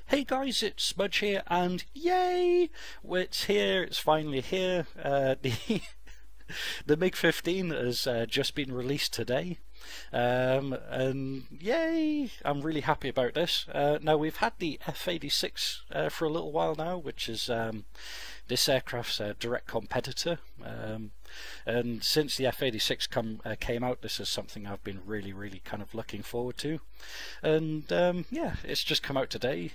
Hey guys, it's Smudge here, and yay! It's here, it's finally here. The MiG-15 has just been released today, and yay! I'm really happy about this. Now, we've had the F-86 for a little while now, which is this aircraft's direct competitor, and since the F-86 came out, this is something I've been really kind of looking forward to, and yeah, it's just come out today.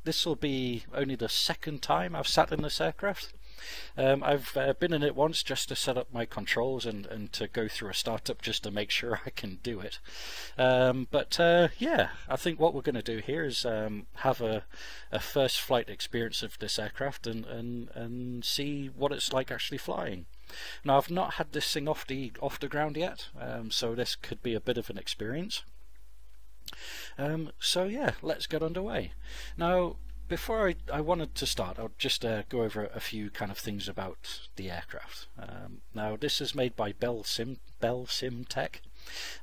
This will be only the second time I've sat in this aircraft. I've been in it once just to set up my controls and to go through a startup just to make sure I can do it. But yeah, I think what we're going to do here is have a first flight experience of this aircraft and see what it's like actually flying. Now, I've not had this thing off the ground yet, so this could be a bit of an experience. So yeah, let's get underway. Now, before I wanted to start, I'll just go over a few kind of things about the aircraft. Now, this is made by Bell Sim Tech,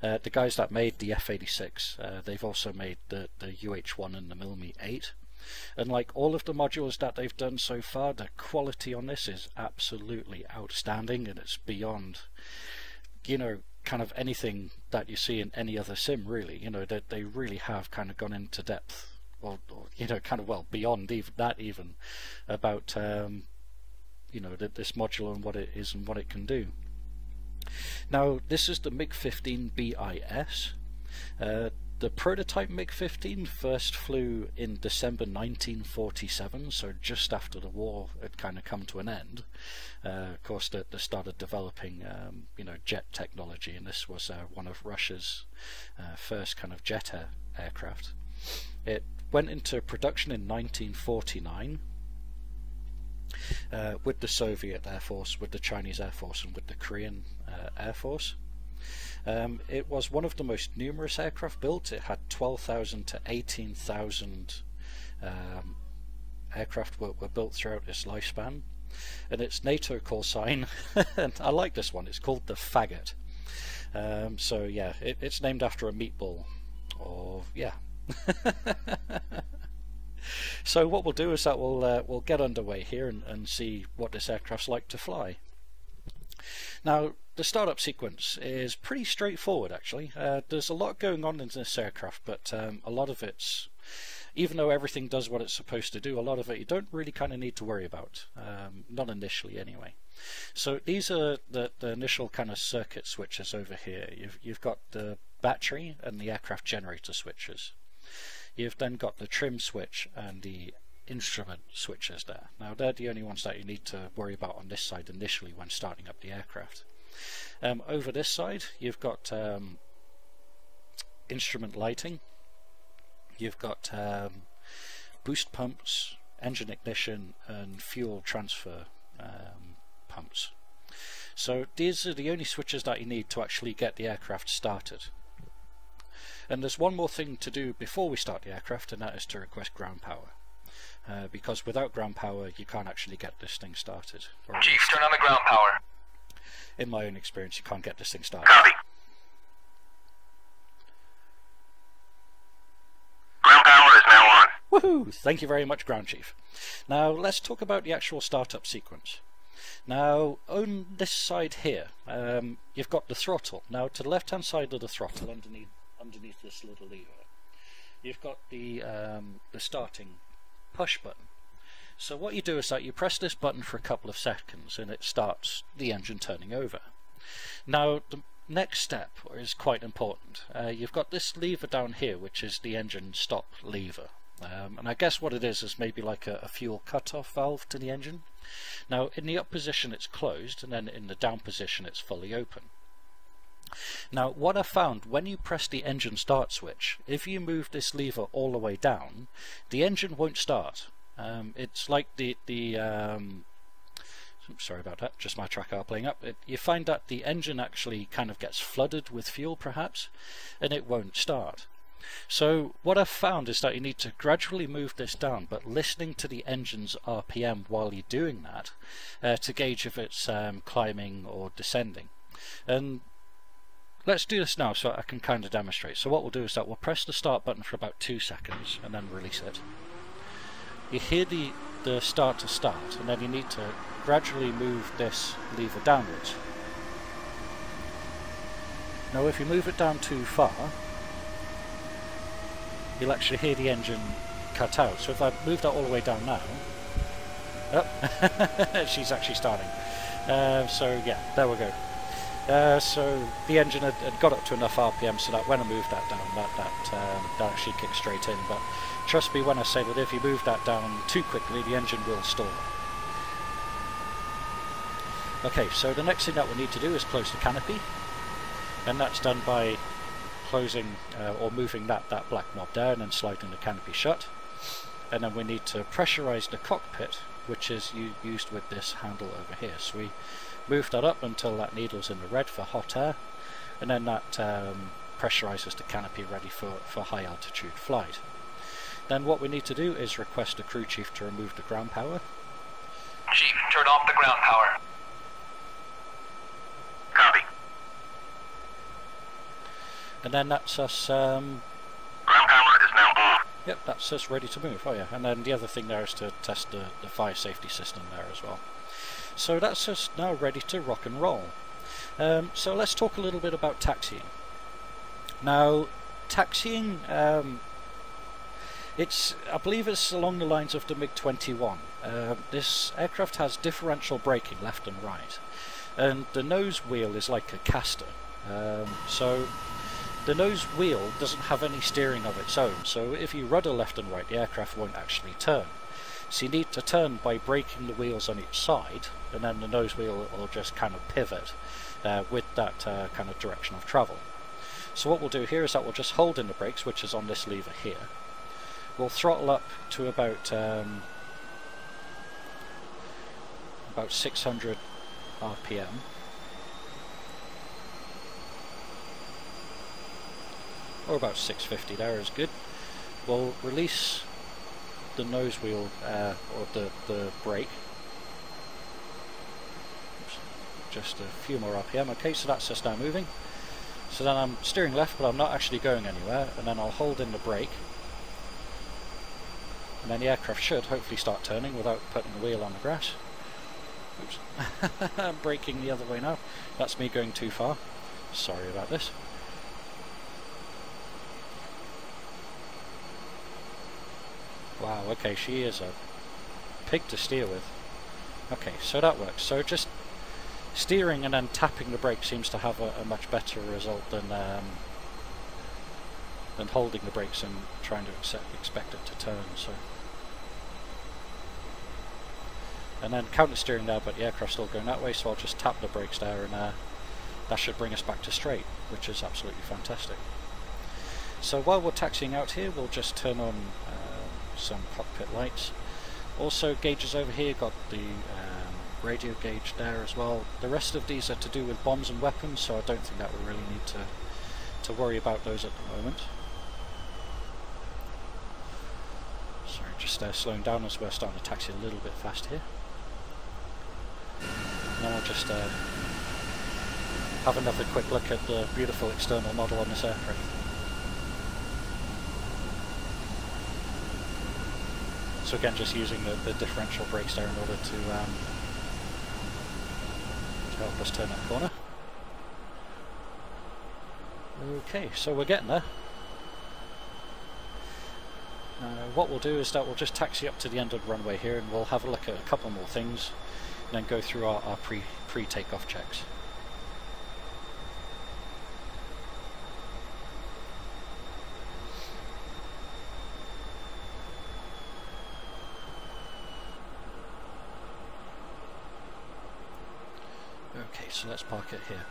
the guys that made the F-86. They've also made the UH-1 and the MiG-8. And like all of the modules that they've done so far, the quality on this is absolutely outstanding, and it's beyond, you know, kind of anything that you see in any other sim, really. You know, that they really have kind of gone into depth, or you know, kind of, well, beyond even that, even about you know, this module and what it is and what it can do. Now, this is the MiG-15Bis. The prototype MiG-15 first flew in December 1947, so just after the war had kind of come to an end. Of course, they started developing you know, jet technology, and this was one of Russia's first kind of jet aircraft. It went into production in 1949 with the Soviet Air Force, with the Chinese Air Force, and with the Korean Air Force. It was one of the most numerous aircraft built. It had 12,000 to 18,000 aircraft were built throughout its lifespan, and its NATO call sign, and I like this one, it's called the Fagot. So yeah, it's named after a meatball, or yeah. So what we'll do is that we'll get underway here and see what this aircraft's like to fly. Now, the startup sequence is pretty straightforward, actually. There's a lot going on in this aircraft, but a lot of it's, even though everything does what it's supposed to do, a lot of it you don't really kind of need to worry about, not initially anyway. So these are the initial kind of circuit switches over here. You've got the battery and the aircraft generator switches. You've then got the trim switch and the instrument switches there. Now, they're the only ones that you need to worry about on this side initially when starting up the aircraft. Over this side, you've got instrument lighting, you've got boost pumps, engine ignition, and fuel transfer pumps. So these are the only switches that you need to actually get the aircraft started. And there's one more thing to do before we start the aircraft, and that is to request ground power. Because without ground power, you can't actually get this thing started. Chief, turn on the ground power. In my own experience, you can't get this thing started. Copy. Ground power is now on. Woohoo! Thank you very much, Ground Chief. Now, let's talk about the actual startup sequence. Now, on this side here, you've got the throttle. Now, to the left-hand side of the throttle, underneath this little lever, you've got the starting push button. So what you do is that you press this button for a couple of seconds and it starts the engine turning over. Now, the next step is quite important. You've got this lever down here, which is the engine stop lever. And I guess what it is maybe like a fuel cut-off valve to the engine. Now, in the up position it's closed, and then in the down position it's fully open. Now, what I found, when you press the engine start switch, if you move this lever all the way down, the engine won't start. It's like sorry about that, just my tracker playing up. You find that the engine actually kind of gets flooded with fuel perhaps, and it won't start. So what I've found is that you need to gradually move this down, but listening to the engine's RPM while you're doing that to gauge if it's climbing or descending. And let's do this now so I can kind of demonstrate. So what we'll do is that we'll press the start button for about 2 seconds and then release it. you hear the start to start, and then you need to gradually move this lever downwards. Now if you move it down too far, you'll actually hear the engine cut out. So if I move that all the way down now, oh, she's actually starting. So yeah, there we go. So the engine had got up to enough RPM so that when I moved that down, that actually kicked straight in. But trust me when I say that if you move that down too quickly, the engine will stall. Okay, so the next thing that we need to do is close the canopy, and that's done by closing or moving that black knob down and sliding the canopy shut. And then we need to pressurize the cockpit, which is used with this handle over here. So we move that up until that needle's in the red for hot air, and then that pressurizes the canopy ready for high altitude flight. Then what we need to do is request the crew chief to remove the ground power. Chief, turn off the ground power. Copy. And then that's us... ground power is now on. Yep, that's us ready to move. Oh yeah, and then the other thing there is to test the fire safety system there as well. So that's us now ready to rock and roll. So let's talk a little bit about taxiing. Now, taxiing, I believe it's along the lines of the MiG-21. This aircraft has differential braking left and right, and the nose wheel is like a caster. So the nose wheel doesn't have any steering of its own, so if you rudder left and right, the aircraft won't actually turn. So you need to turn by braking the wheels on each side, and then the nose wheel will just kind of pivot with that kind of direction of travel. So what we'll do here is that we'll just hold in the brakes, which is on this lever here. We'll throttle up to about 600 RPM. Or about 650, there is good. We'll release the nose wheel or the brake. Oops. Just a few more RPM. Okay, so that's us now moving. So then I'm steering left, but I'm not actually going anywhere, and then I'll hold in the brake, and then the aircraft should hopefully start turning without putting the wheel on the grass. Oops. I'm braking the other way now. That's me going too far. Sorry about this. Wow, okay, she is a pig to steer with. Okay, so that works. So just steering and then tapping the brake seems to have a much better result than holding the brakes and trying to expect it to turn. So, and then counter steering now, but the aircraft's still going that way, so I'll just tap the brakes there, and that should bring us back to straight, which is absolutely fantastic. So while we're taxiing out here, we'll just turn on some cockpit lights. Also, gauges over here, got the radio gauge there as well. The rest of these are to do with bombs and weapons, so I don't think that we really need to worry about those at the moment. Sorry, just slowing down as we're starting to taxi a little bit fast here. And then I'll just have another quick look at the beautiful external model on this aircraft. So again, just using the differential brakes there in order to help us turn that corner. Okay, so we're getting there. What we'll do is that we'll just taxi up to the end of the runway here, and we'll have a look at a couple more things, and then go through our pre-takeoff checks. Okay, so let's park it here.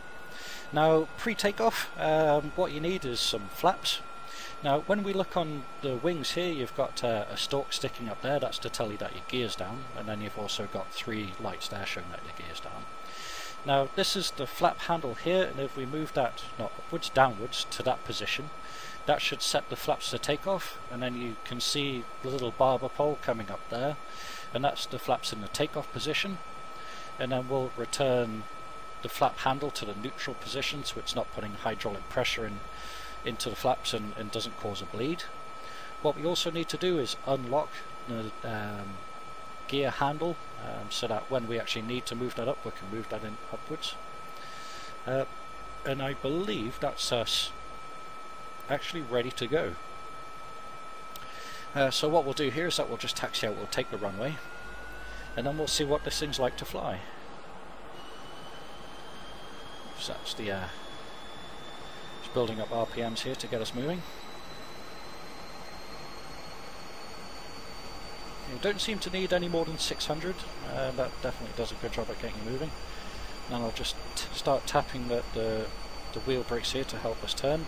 Now, pre-takeoff, what you need is some flaps. Now, when we look on the wings here, you've got a stalk sticking up there. That's to tell you that your gear's down, and then you've also got 3 lights there showing that your gear's down. Now, this is the flap handle here, and if we move that not upwards, downwards to that position, that should set the flaps to takeoff, and then you can see the little barber pole coming up there, and that's the flaps in the takeoff position. And then we'll return the flap handle to the neutral position, so it's not putting hydraulic pressure into the flaps and doesn't cause a bleed. What we also need to do is unlock the gear handle, so that when we actually need to move that up, we can move that in upwards. And I believe that's us actually ready to go. So what we'll do here is that we'll just taxi out, we'll take the runway, and then we'll see what this thing's like to fly. So that's the just building up RPMs here to get us moving. You don't seem to need any more than 600. That definitely does a good job at getting you moving. And I'll just start tapping the wheel brakes here to help us turn.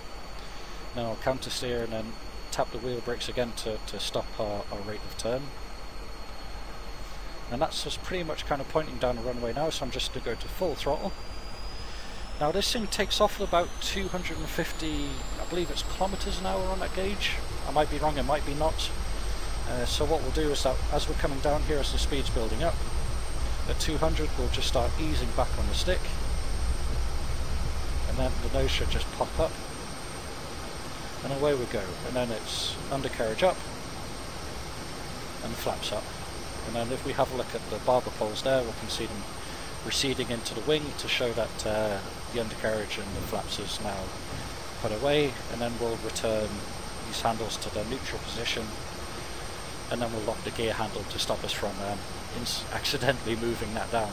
Then I'll counter steer and then tap the wheel brakes again to stop our rate of turn. And that's just pretty much kind of pointing down the runway now, so I'm just going to go to full throttle. Now this thing takes off at about 250, I believe it's kilometers an hour on that gauge. I might be wrong, it might be not. So what we'll do is that as we're coming down here, as the speed's building up, at 200 we'll just start easing back on the stick, and then the nose should just pop up, and away we go. And then it's undercarriage up and flaps up, and then if we have a look at the barber poles there, we can see them receding into the wing to show that the undercarriage and the flaps is now put away, and then we'll return these handles to their neutral position, and then we'll lock the gear handle to stop us from accidentally moving that down.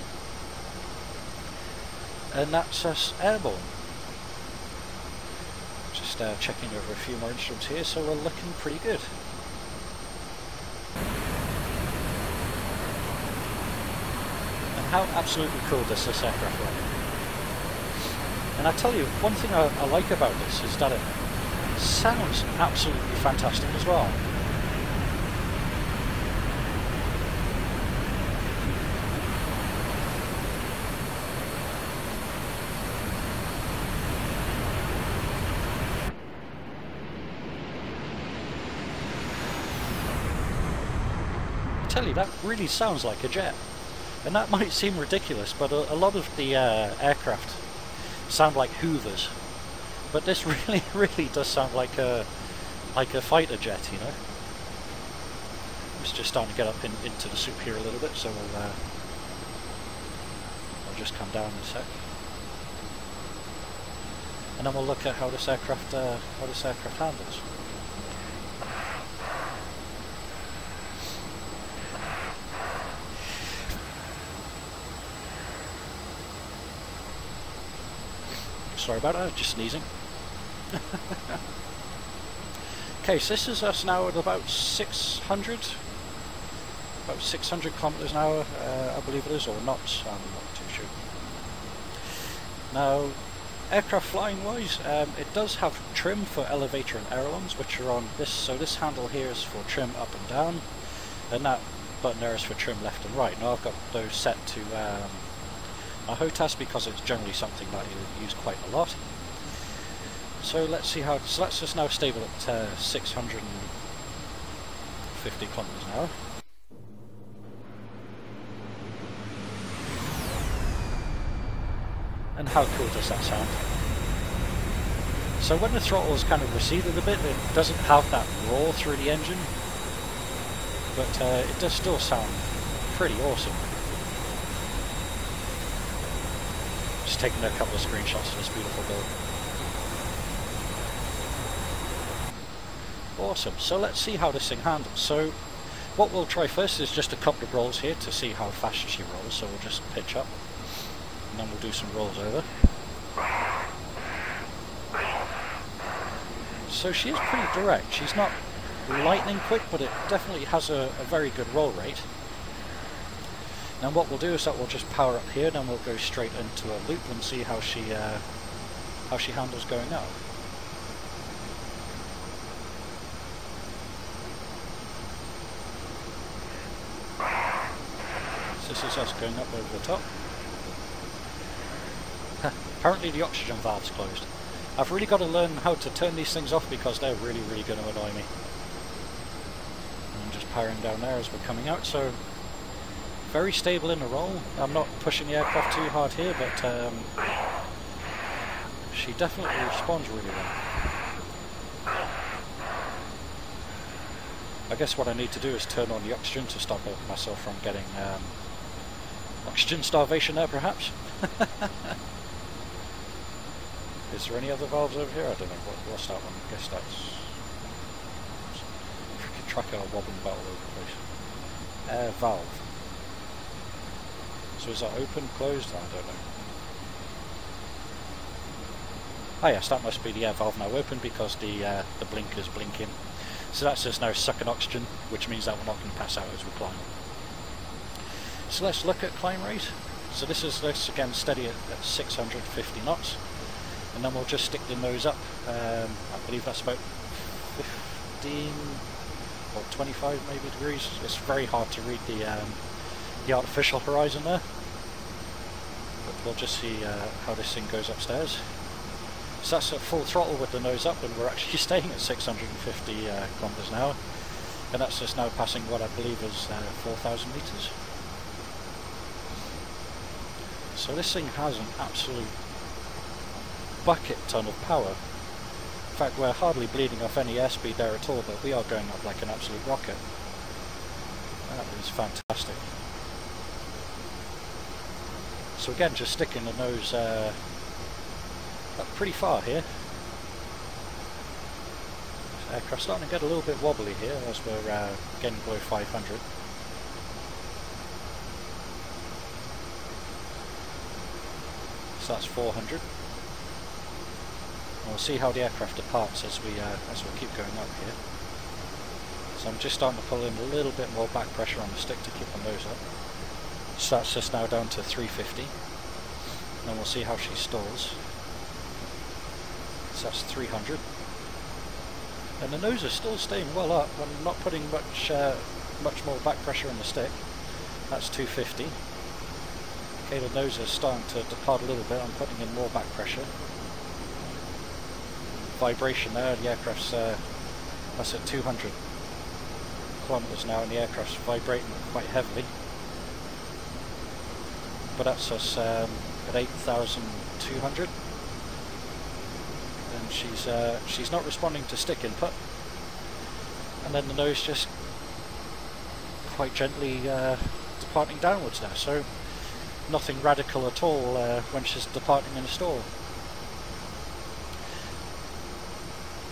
And that's us airborne. Just checking over a few more instruments here, so we're looking pretty good. And how absolutely cool does this aircraft look? And I tell you, one thing I like about this is that it sounds absolutely fantastic as well. That really sounds like a jet, and that might seem ridiculous, but a lot of the aircraft sound like Hoovers, but this really does sound like a fighter jet, you know. It's just starting to get up into the soup here a little bit, so I'll just come down in a sec, and then we'll look at how this aircraft handles. Sorry about that, just sneezing. Okay, so this is us now at about 600 kilometers an hour, I believe it is, or knots, I'm not too sure. Now, aircraft flying wise, it does have trim for elevator and ailerons, which are on this, so this handle here is for trim up and down, and that button there is for trim left and right. Now I've got those set to a HOTAS because it's generally something that you use quite a lot. So let's see how, so that's just now stable at 650 kilometers an hour. And how cool does that sound? So when the throttle is kind of receded a bit, it doesn't have that roar through the engine, but it does still sound pretty awesome. Just taking a couple of screenshots of this beautiful build. Awesome, so let's see how this thing handles. So what we'll try first is just a couple of rolls here to see how fast she rolls, so we'll just pitch up and then we'll do some rolls over. So she is pretty direct, she's not lightning quick, but it definitely has a very good roll rate. Now what we'll do is that we'll just power up here, then we'll go straight into a loop and see how she handles going up. So this is us going up over the top. Apparently the oxygen valve's closed. I've really got to learn how to turn these things off because they're really going to annoy me. I'm just powering down there as we're coming out, so very stable in the roll. I'm not pushing the aircraft too hard here, but she definitely responds really well. I guess what I need to do is turn on the oxygen to stop myself from getting oxygen starvation there, perhaps. Is there any other valves over here? I don't know. What's that one? I guess that's... freaking tracker wobbling about all over the place. Air valve. So is that open, closed? I don't know. Ah yes, that must be the air valve now open because the blinker's blinking. So that's just now sucking oxygen, which means that we're not going to pass out as we climb. So let's look at climb rate. So this is again steady at 650 knots. And then we'll just stick the nose up. I believe that's about 15 or 25 maybe degrees. It's very hard to read the artificial horizon there. But we'll just see how this thing goes upstairs. So that's at full throttle with the nose up, and we're actually staying at 650 kilometers an hour. And that's just now passing what I believe is 4,000 meters. So this thing has an absolute bucket ton of power. In fact, we're hardly bleeding off any airspeed there at all, but we are going up like an absolute rocket. That is fantastic. So again, just sticking the nose up pretty far here. This aircraft's starting to get a little bit wobbly here as we're getting below 500. So that's 400. And we'll see how the aircraft departs as we keep going up here. So I'm just starting to pull in a little bit more back pressure on the stick to keep the nose up. So that's just now down to 350. And we'll see how she stalls. So that's 300. And the nose is still staying well up. I'm not putting much more back pressure on the stick. That's 250. Okay, the nose is starting to depart a little bit. I'm putting in more back pressure. Vibration there, the aircraft's that's at 200 kilometers now, and the aircraft's vibrating quite heavily. But that's us at 8,200, and she's not responding to stick input. And then the nose just quite gently departing downwards now. So nothing radical at all when she's departing in a stall.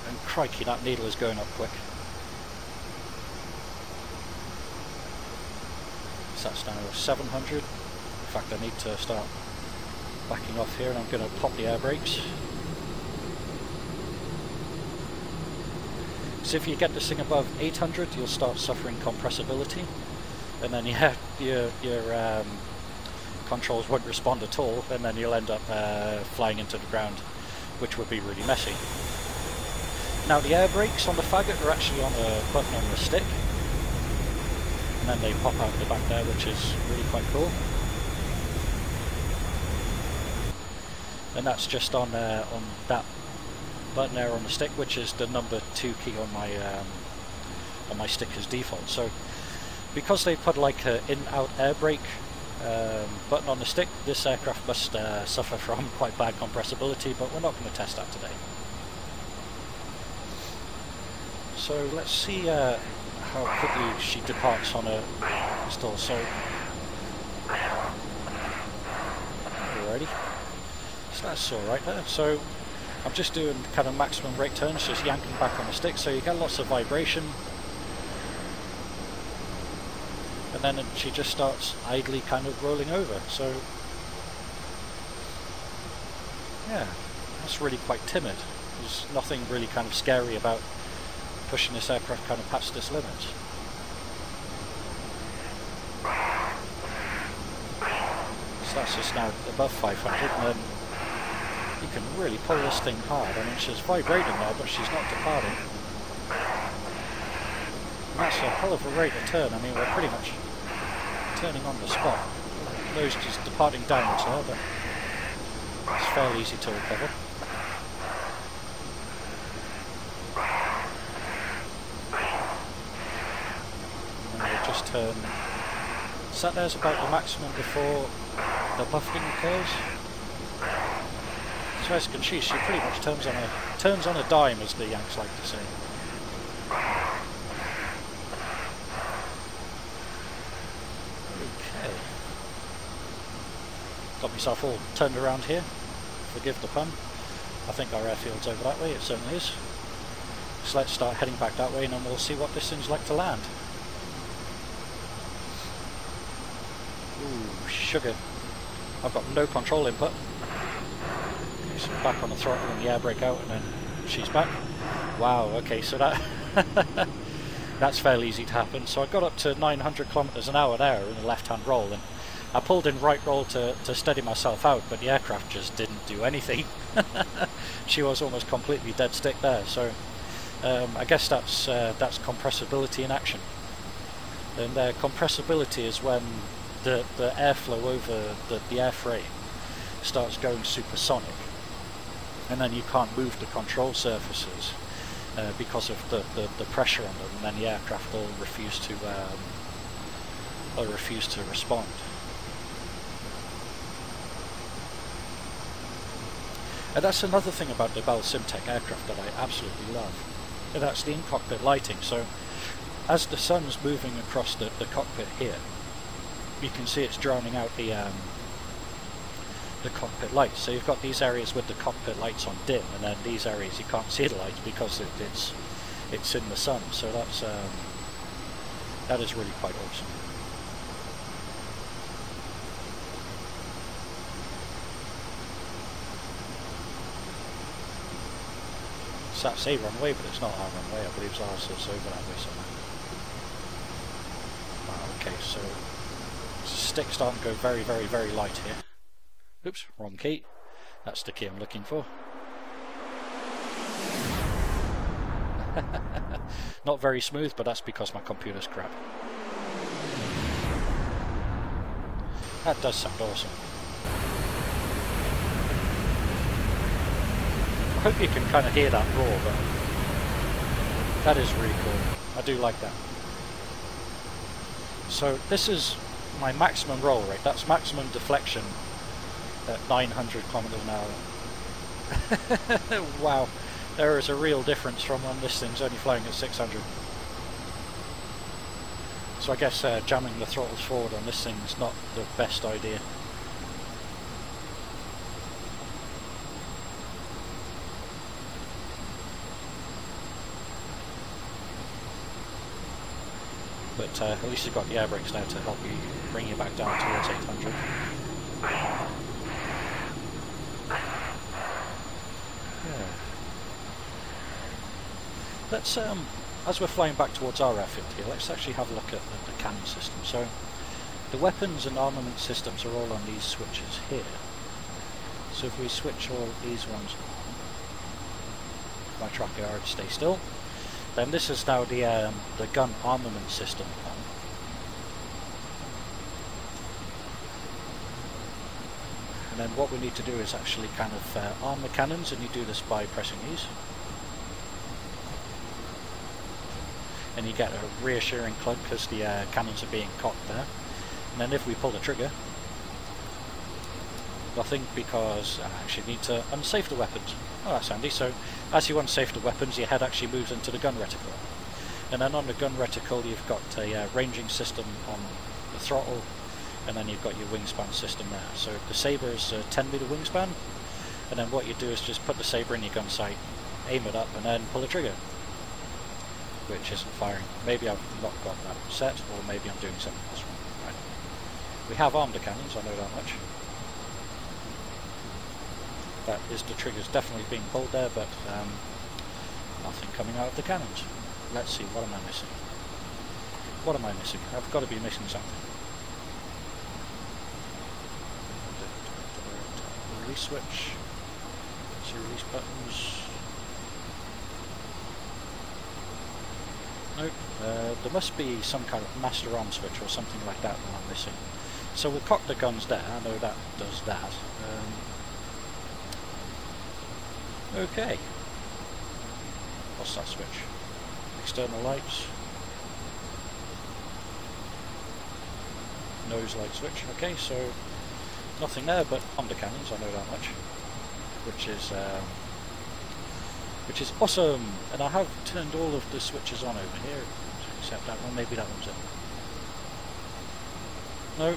And crikey, that needle is going up quick. So that's now 700. In fact, I need to start backing off here, and I'm going to pop the air brakes. So if you get this thing above 800, you'll start suffering compressibility, and then your controls won't respond at all, and then you'll end up flying into the ground, which would be really messy. Now the air brakes on the Fagot are actually on a button on the stick, and then they pop out the back there, which is really quite cool. And that's just on that button there on the stick, which is the number 2 key on my stick as default. So because they put like an in-out air brake button on the stick, this aircraft must suffer from quite bad compressibility, but we're not going to test that today. So let's see how quickly she departs on a stall. So alrighty, so that's alright there. So I'm just doing kind of maximum rate turns, just yanking back on the stick, so you get lots of vibration. And then she just starts idly kind of rolling over. So yeah, that's really quite timid. There's nothing really kind of scary about pushing this aircraft kind of past this limit. So that's just now above 500, and then you can really pull this thing hard. I mean, she's vibrating now, but she's not departing. And that's a hell of a rate of turn. I mean, we're pretty much turning on the spot. Nose just departing downwards now, but it's fairly easy to recover. And then we'll just turn. So there's about the maximum before the buffeting occurs. So as you can see, she pretty much turns on a dime, as the Yanks like to say. Got myself all turned around here, forgive the pun. I think our airfield's over that way, it certainly is. So let's start heading back that way and then we'll see what this thing's like to land. Ooh, sugar. I've got no control input. Okay, so back on the throttle and the air brake out and then she's back. Wow, okay, so that that's fairly easy to happen. So I got up to 900 kilometers an hour there in the left-hand roll, and I pulled in right roll to steady myself out, but the aircraft just didn't do anything. She was almost completely dead stick there. So I guess that's compressibility in action. And compressibility is when the airflow over the airframe starts going supersonic, and then you can't move the control surfaces because of the pressure on them, and then the aircraft will refuse to respond. And that's another thing about the Bell Simtech aircraft that I absolutely love. And that's the in-cockpit lighting. So as the sun's moving across the cockpit here, you can see it's drowning out the cockpit lights. So you've got these areas with the cockpit lights on dim, and then these areas you can't see the lights because it's in the sun. So that is really quite awesome. So that's a runway, but it's not our runway. I believe ours is over that way somewhere. Okay, so stick's starting to go very, very, very light here. Oops, wrong key. That's the key I'm looking for. Not very smooth, but that's because my computer's crap. That does sound awesome. I hope you can kind of hear that roar, but that is really cool. I do like that. So this is my maximum roll rate. That's maximum deflection at 900 kilometers an hour. Wow, there is a real difference from when this thing's only flying at 600. So I guess jamming the throttles forward on this thing's not the best idea. But at least you've got the air brakes now to help you bring you back down towards 800. Yeah. Let's, as we're flying back towards our airfield here, let's actually have a look at the Canon system. So the weapons and armament systems are all on these switches here. So if we switch all these ones on, my track yard stay still. Then this is now the gun armament system on. And then what we need to do is actually kind of arm the cannons, and you do this by pressing these. And you get a reassuring clunk because the cannons are being cocked there. And then if we pull the trigger, nothing, because I actually need to unsafe the weapons. Oh, that's handy. So as you unsafe the weapons, your head actually moves into the gun reticle. And then on the gun reticle you've got a ranging system on the throttle, and then you've got your wingspan system there. So the Sabre is a 10 meter wingspan, and then what you do is just put the Sabre in your gun sight, aim it up, and then pull the trigger, which isn't firing. Maybe I've not got that set, or maybe I'm doing something else wrong. Right. We have armed the cannons, I know that much. That is, the trigger's definitely being pulled there, but nothing coming out of the cannons. Let's see, what am I missing? What am I missing? I've got to be missing something. Release switch. See release buttons. Nope. There must be some kind of master arm switch or something like that that I'm missing. So we'll cock the guns there. I know that does that. Okay. What's that switch? External lights. Nose light switch. Okay, so nothing there, but under cannons, I know that much. Which is awesome. And I have turned all of the switches on over here, except that one. Maybe that one's it. No.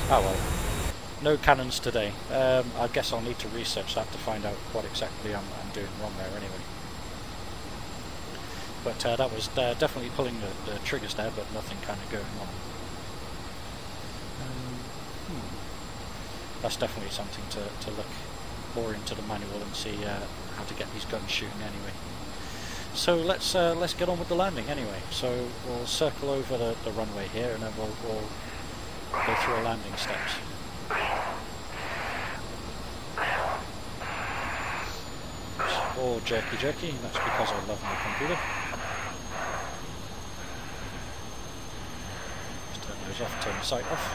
Oh well. No cannons today. I guess I'll need to research that to find out what exactly I'm doing wrong there anyway. But that was definitely pulling the triggers there, but nothing kind of going on. That's definitely something to look more into the manual and see how to get these guns shooting anyway. So let's get on with the landing anyway. So we'll circle over the runway here, and then we'll go through our landing steps. It's all jerky, that's because I love my computer. Just turn those off, turn the sight off.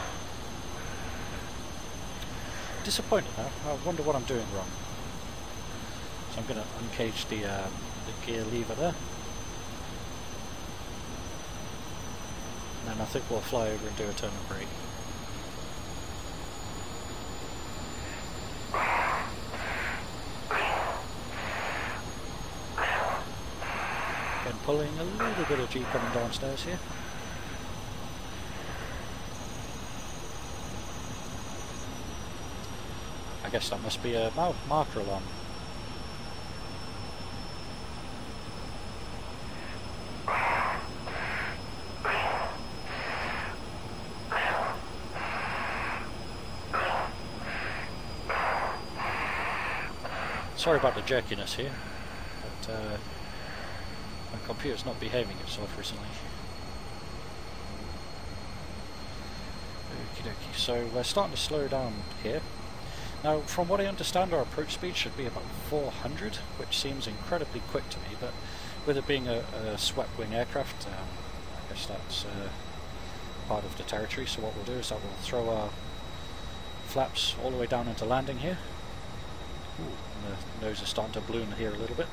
Disappointed now. I wonder what I'm doing wrong. So I'm going to uncage the gear lever there. And then I think we'll fly over and do a turn and brake. Again, pulling a little bit of G coming downstairs here. I guess that must be a marker alarm. Sorry about the jerkiness here, but my computer's not behaving itself recently. Okie dokie, so we're starting to slow down here. Now, from what I understand, our approach speed should be about 400, which seems incredibly quick to me, but with it being a swept-wing aircraft, I guess that's part of the territory. So what we'll do is that we'll throw our flaps all the way down into landing here. Ooh, and the nose is starting to balloon here a little bit.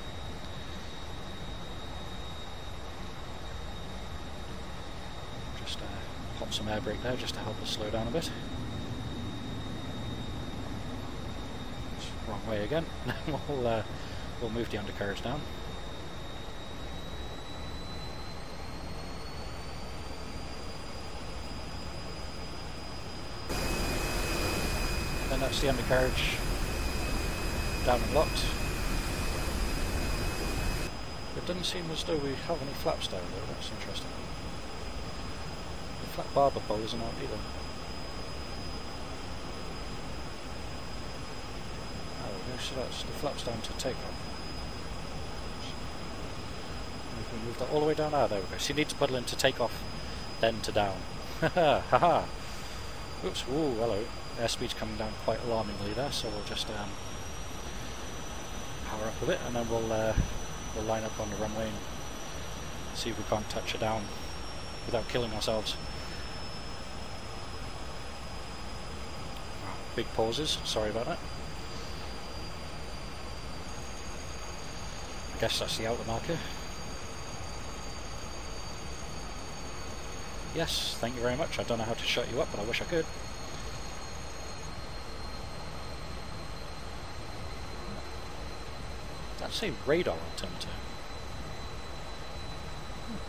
Just pop some air brake there just to help us slow down a bit. Wrong way again. We'll move the undercarriage down. Then that's the undercarriage down and locked. It doesn't seem as though we have any flaps down though. That's interesting. The flat barber pole isn't out either. So that's the flaps down to take off. If we move that all the way down, there we go. So you need to pedal in to take off, then to down. Haha! Oops, ooh, hello. Airspeed's coming down quite alarmingly there, so we'll just power up a bit, and then we'll line up on the runway and see if we can't touch it down without killing ourselves. Big pauses, sorry about that. I guess that's the outer marker. Yes, thank you very much. I don't know how to shut you up, but I wish I could. That's a radar altimeter.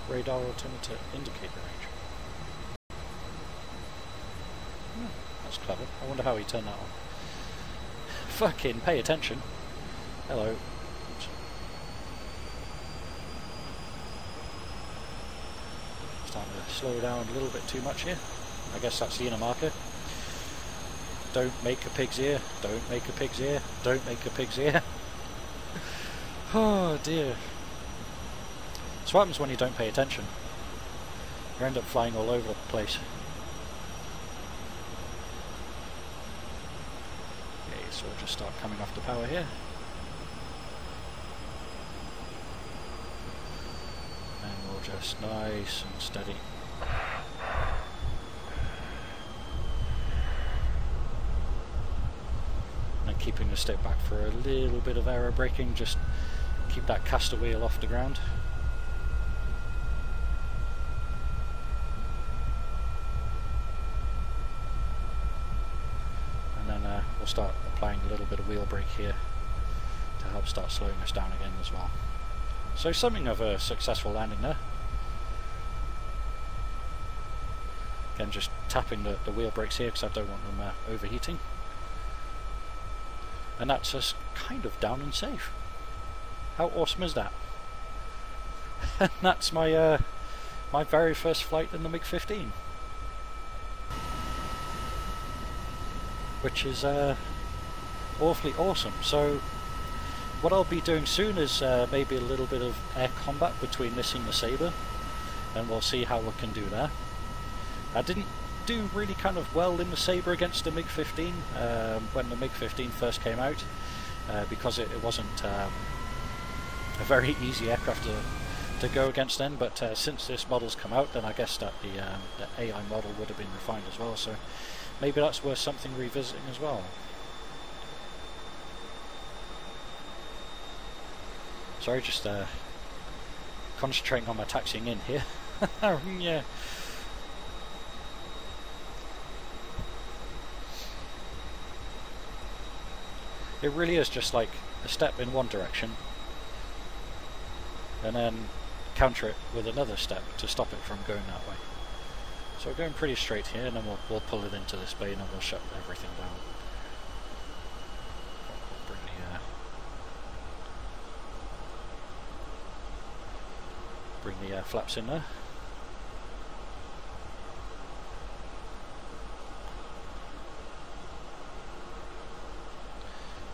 Radar altimeter indicator range. That's clever. I wonder how he turned that on. Fucking pay attention. Hello. Starting to slow down a little bit too much here. I guess that's the inner marker. Don't make a pig's ear. Don't make a pig's ear. Don't make a pig's ear. Oh dear. That's what happens when you don't pay attention. You end up flying all over the place. Okay, so we'll just start coming off the power here. And we'll just nice and steady. And keeping the stick back for a little bit of aero braking, just keep that caster wheel off the ground. And then we'll start applying a little bit of wheel brake here to help start slowing us down again as well. So something of a successful landing there. Again, just tapping the wheel brakes here because I don't want them overheating. And that's us kind of down and safe. How awesome is that? And that's my my very first flight in the MiG-15, which is awfully awesome. So what I'll be doing soon is maybe a little bit of air combat between this and the Sabre, and we'll see how we can do there. I didn't do really kind of well in the Sabre against the MiG-15 when the MiG-15 first came out, because it wasn't a very easy aircraft to go against then, but since this model's come out, then I guess that the AI model would have been refined as well, so maybe that's worth something revisiting as well. Sorry, just concentrating on my taxiing in here. Yeah. It really is just like a step in one direction and then counter it with another step to stop it from going that way. So we're going pretty straight here, and then we'll pull it into this bay and then we'll shut everything down. Bring the flaps in there.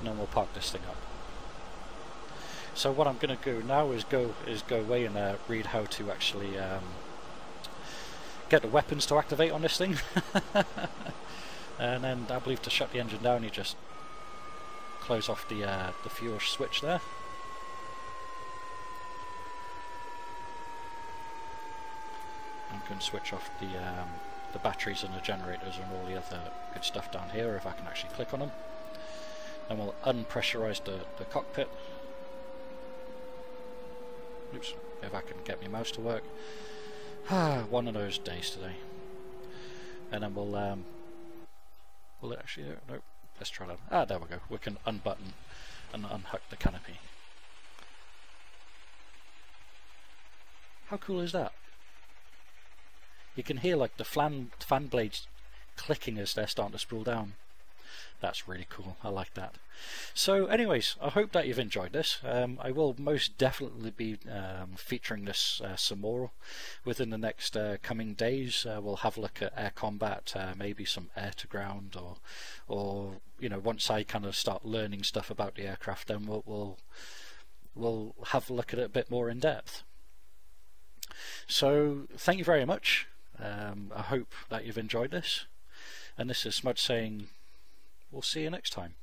And then we'll park this thing up. So what I'm going to do now is go away and read how to actually get the weapons to activate on this thing. And then I believe to shut the engine down, you just close off the fuel switch there. You can switch off the batteries and the generators and all the other good stuff down here if I can actually click on them. Then we'll unpressurize the cockpit. Oops, if I can get my mouse to work. One of those days today. And then will it actually? Nope. Let's try that. There we go. We can unbutton and unhook the canopy. How cool is that? You can hear like the fan blades clicking as they're starting to spool down. That's really cool. I like that. So anyways, I hope that you've enjoyed this. I will most definitely be featuring this some more within the next coming days. We'll have a look at air combat, maybe some air to ground, or you know, once I kind of start learning stuff about the aircraft, then we'll have a look at it a bit more in depth. So thank you very much. I hope that you've enjoyed this, and this is Smudge saying we'll see you next time.